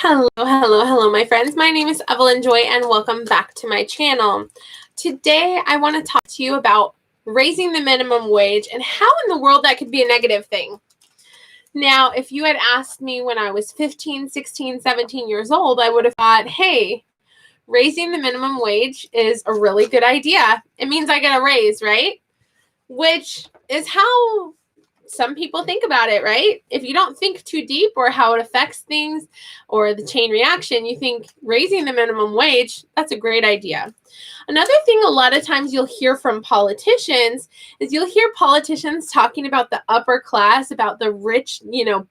Hello, my friends. My name is Evelyn Joy, and welcome back to my channel. Today, I want to talk to you about raising the minimum wage and how in the world that could be a negative thing. Now, if you had asked me when I was 15, 16, 17 years old, I would have thought, hey, raising the minimum wage is a really good idea. It means I get a raise, right? Which is how some people think about it, right? If you don't think too deep or how it affects things or the chain reaction, you think raising the minimum wage, that's a great idea. Another thing a lot of times you'll hear from politicians is you'll hear politicians talking about the upper class, about the rich,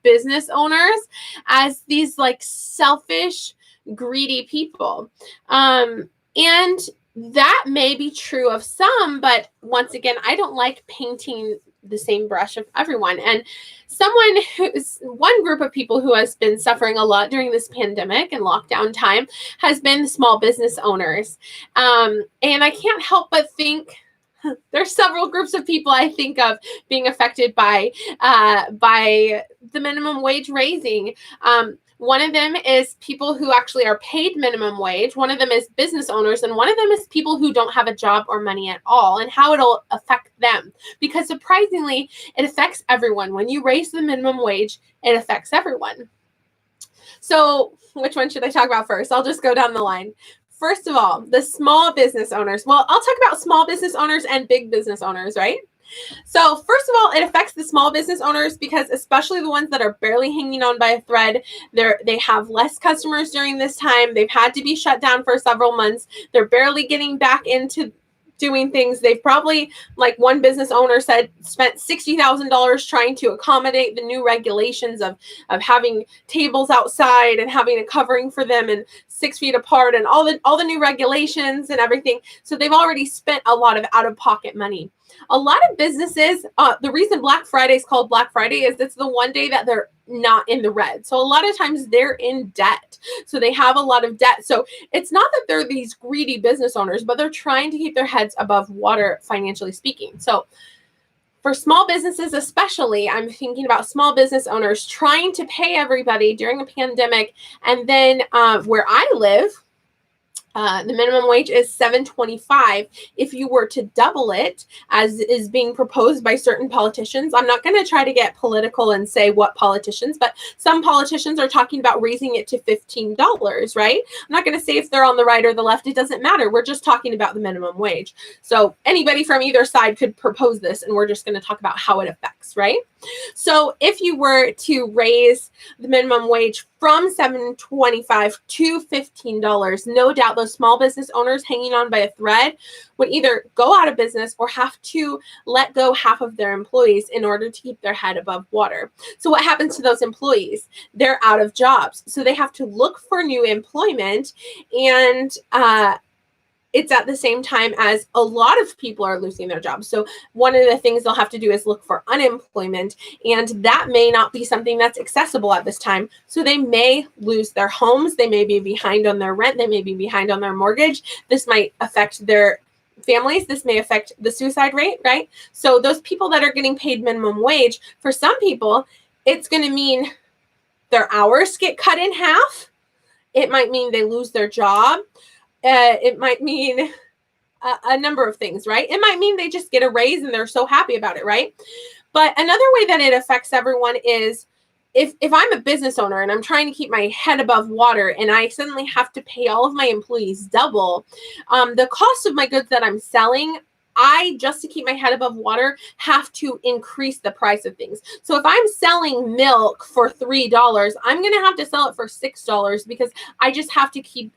business owners as these like selfish, greedy people. And that may be true of some, but once again, I don't like painting the same brush of everyone. And one group of people who has been suffering a lot during this pandemic and lockdown time has been small business owners. And I can't help but think there's several groups of people I think of being affected by the minimum wage raising. One of them is people who actually are paid minimum wage. One of them is business owners. And one of them is people who don't have a job or money at all and how it'll affect them. Because surprisingly, it affects everyone. When you raise the minimum wage, it affects everyone. So which one should I talk about first? I'll just go down the line. First of all, the small business owners. Well, I'll talk about small business owners and big business owners, right? So first of all, it affects the small business owners because especially the ones that are barely hanging on by a thread, they have less customers during this time. They've had to be shut down for several months. They're barely getting back into doing things. They've probably, like one business owner said, spent $60,000 trying to accommodate the new regulations of having tables outside and having a covering for them and 6 feet apart and all the new regulations and everything. So they've already spent a lot of out-of-pocket money. A lot of businesses, the reason Black Friday is called Black Friday is it's the one day that they're not in the red. So a lot of times they're in debt. So they have a lot of debt. So it's not that they're these greedy business owners, but they're trying to keep their heads above water, financially speaking. So for small businesses especially, I'm thinking about small business owners trying to pay everybody during a pandemic. And then where I live, the minimum wage is $7.25. If you were to double it, as is being proposed by certain politicians, I'm not going to try to get political and say what politicians, but some politicians are talking about raising it to $15, right? I'm not going to say if they're on the right or the left. It doesn't matter. We're just talking about the minimum wage. So anybody from either side could propose this, and we're just going to talk about how it affects, right? So if you were to raise the minimum wage from $7.25 to $15, no doubt those small business owners hanging on by a thread would either go out of business or have to let go half of their employees in order to keep their head above water. So what happens to those employees? They're out of jobs. So they have to look for new employment, and it's at the same time as a lot of people are losing their jobs. So one of the things they'll have to do is look for unemployment, and that may not be something that's accessible at this time. So they may lose their homes. They may be behind on their rent. They may be behind on their mortgage. This might affect their families. This may affect the suicide rate, right? So those people that are getting paid minimum wage, for some people, it's going to mean their hours get cut in half. It might mean they lose their job. It might mean a number of things, right? It might mean they just get a raise and they're so happy about it, right? But another way that it affects everyone is if I'm a business owner and I'm trying to keep my head above water and I suddenly have to pay all of my employees double, the cost of my goods that I'm selling, just to keep my head above water, have to increase the price of things. So if I'm selling milk for $3, I'm going to have to sell it for $6 because I just have to keep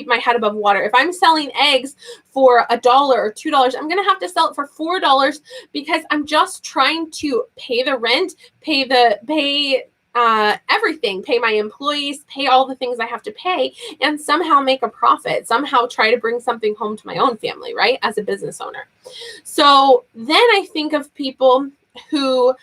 my head above water. If I'm selling eggs for $1 or $2, I'm going to have to sell it for $4 because I'm just trying to pay the rent, pay everything, pay my employees, pay all the things I have to pay, and somehow make a profit, somehow try to bring something home to my own family, right? As a business owner. So then I think of people who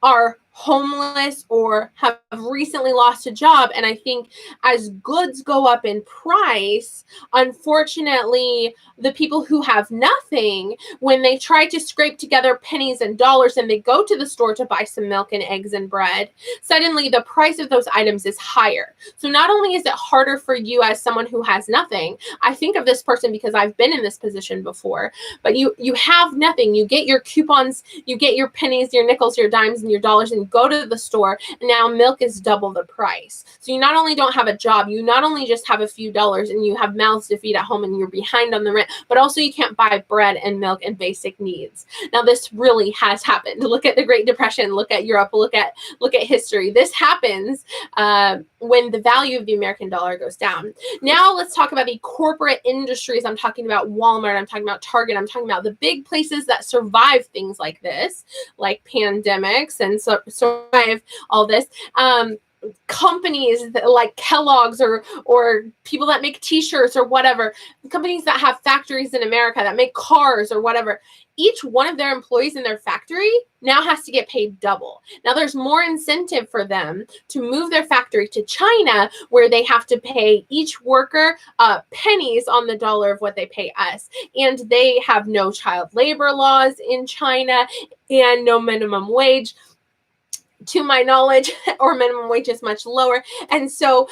are homeless or have recently lost a job. And I think as goods go up in price, unfortunately, the people who have nothing, when they try to scrape together pennies and dollars and they go to the store to buy some milk and eggs and bread, suddenly the price of those items is higher. So not only is it harder for you as someone who has nothing, I think of this person because I've been in this position before, but you have nothing. You get your coupons, you get your pennies, your nickels, your dimes, and your dollars, and go to the store, and now milk is double the price. So you not only don't have a job, you not only just have a few dollars and you have mouths to feed at home and you're behind on the rent, but also you can't buy bread and milk and basic needs. Now this really has happened. Look at the Great Depression, look at Europe, look at history. This happens when the value of the American dollar goes down. Now let's talk about the corporate industries. I'm talking about Walmart, I'm talking about Target, I'm talking about the big places that survive things like this, like pandemics and survive all this. Companies that, like Kellogg's or people that make t-shirts or whatever, companies that have factories in America that make cars or whatever, each one of their employees in their factory now has to get paid double. Now there's more incentive for them to move their factory to China, where they have to pay each worker pennies on the dollar of what they pay us. And they have no child labor laws in China and no minimum wage, to my knowledge, or minimum wage is much lower. And so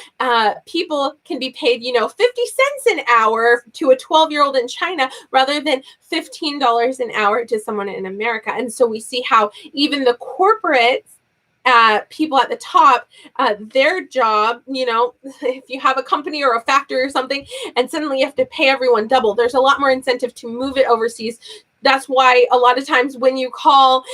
people can be paid, 50 cents an hour to a 12-year-old in China rather than $15 an hour to someone in America. And so we see how even the corporate people at the top, their job, if you have a company or a factory or something, and suddenly you have to pay everyone double, there's a lot more incentive to move it overseas. That's why a lot of times when you call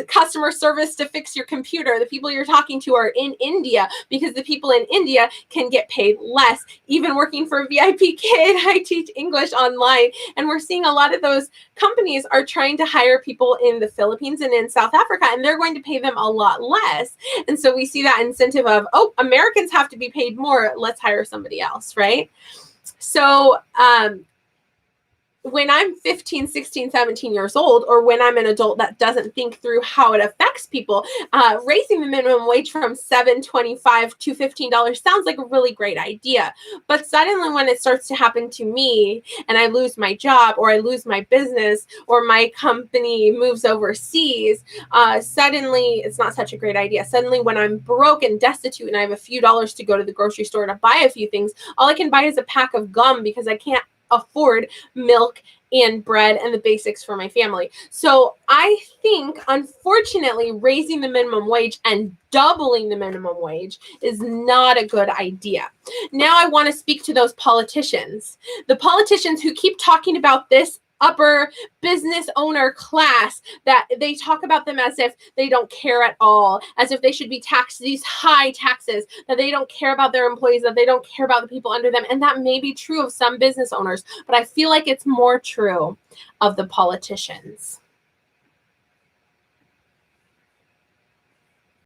customer service to fix your computer, the people you're talking to are in India, because the people in India can get paid less. Even working for VIPKID, I teach English online, and we're seeing a lot of those companies are trying to hire people in the Philippines and in South Africa, and they're going to pay them a lot less. And so we see that incentive of, oh, Americans have to be paid more, let's hire somebody else, right? So when I'm 15, 16, 17 years old, or when I'm an adult that doesn't think through how it affects people, raising the minimum wage from $7.25 to $15 sounds like a really great idea. But suddenly when it starts to happen to me and I lose my job, or I lose my business, or my company moves overseas, suddenly it's not such a great idea. Suddenly when I'm broke and destitute and I have a few dollars to go to the grocery store to buy a few things, all I can buy is a pack of gum because I can't afford milk and bread and the basics for my family. So I think, unfortunately, raising the minimum wage and doubling the minimum wage is not a good idea. Now I want to speak to those politicians. The politicians who keep talking about this upper business owner class, that they talk about them as if they don't care at all, as if they should be taxed these high taxes, that they don't care about their employees, that they don't care about the people under them. And that may be true of some business owners, but I feel like it's more true of the politicians.